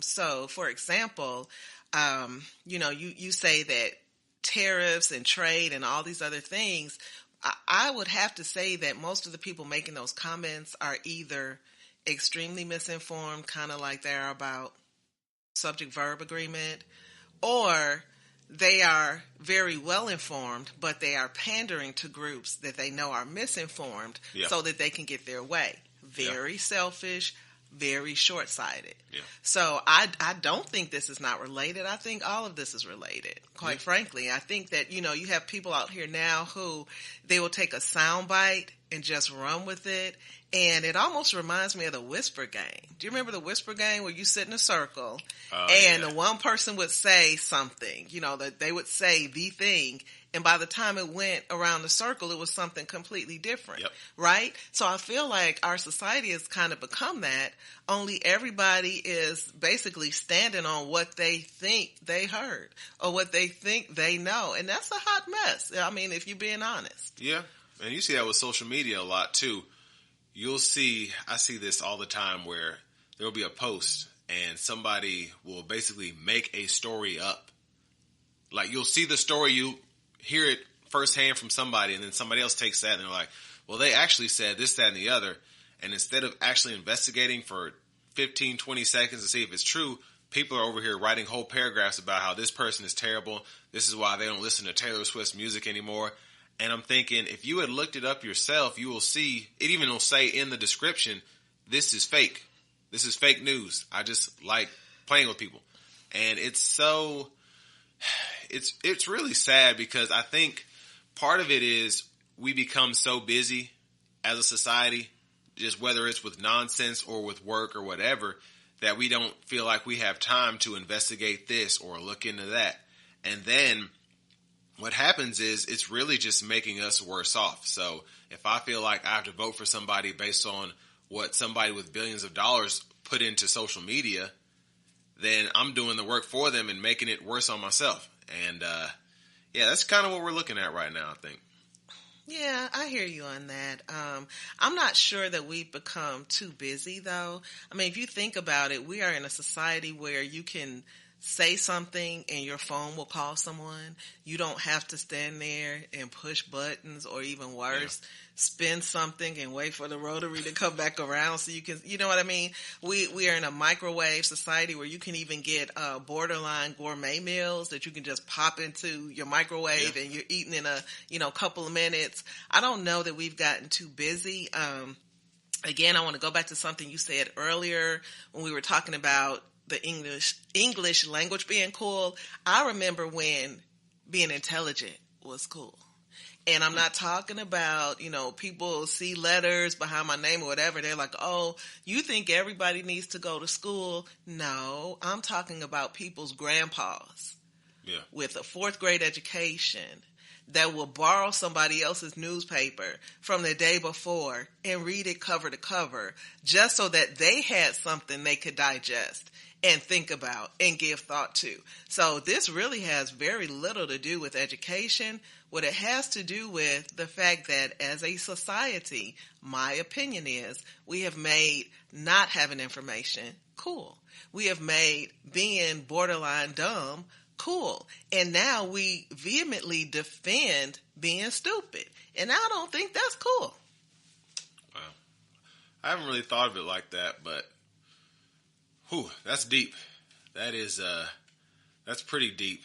So, for example, you say that tariffs and trade and all these other things, I would have to say that most of the people making those comments are either extremely misinformed, kind of like they're about subject-verb agreement, or they are very well informed, but they are pandering to groups that they know are misinformed so that they can get their way. Very selfish, very short-sighted. Yeah. So I don't think this is not related. I think all of this is related, quite frankly. I think that, you have people out here now who they will take a soundbite and just run with it. And it almost reminds me of the whisper game. Do you remember the whisper game where you sit in a circle and the one person would say something, that they would say the thing. And by the time it went around the circle, it was something completely different, right? So I feel like our society has kind of become that, only everybody is basically standing on what they think they heard or what they think they know. And that's a hot mess. I mean, if you're being honest. Yeah. And you see that with social media a lot too. I see this all the time where there will be a post and somebody will basically make a story up. Like you'll see the story, you hear it firsthand from somebody, and then somebody else takes that and they're like, well, they actually said this, that, and the other. And instead of actually investigating for 15, 20 seconds to see if it's true, people are over here writing whole paragraphs about how this person is terrible. This is why they don't listen to Taylor Swift's music anymore. And I'm thinking, if you had looked it up yourself, you will see, it even will say in the description, this is fake. This is fake news. I just like playing with people. And it's really sad because I think part of it is we become so busy as a society, just whether it's with nonsense or with work or whatever, that we don't feel like we have time to investigate this or look into that. And then what happens is it's really just making us worse off. So if I feel like I have to vote for somebody based on what somebody with billions of dollars put into social media, then I'm doing the work for them and making it worse on myself. And that's kind of what we're looking at right now, I think. Yeah, I hear you on that. I'm not sure that we've become too busy, though. I mean, if you think about it, we are in a society where you can say something and your phone will call someone. You don't have to stand there and push buttons or even worse, spin something and wait for the rotary to come back around so you can, you know what I mean? We are in a microwave society where you can even get borderline gourmet meals that you can just pop into your microwave and you're eating in a couple of minutes. I don't know that we've gotten too busy. Again, I want to go back to something you said earlier when we were talking about the English language being cool. I remember when being intelligent was cool. And I'm not talking about, people see letters behind my name or whatever. They're like, oh, you think everybody needs to go to school? No, I'm talking about people's grandpas with a 4th grade education that will borrow somebody else's newspaper from the day before and read it cover to cover just so that they had something they could digest and think about and give thought to. So this really has very little to do with education. What it has to do with the fact that as a society, my opinion is we have made not having information cool. We have made being borderline dumb cool. And now we vehemently defend being stupid. And I don't think that's cool. Wow. I haven't really thought of it like that, but that's deep. That's pretty deep.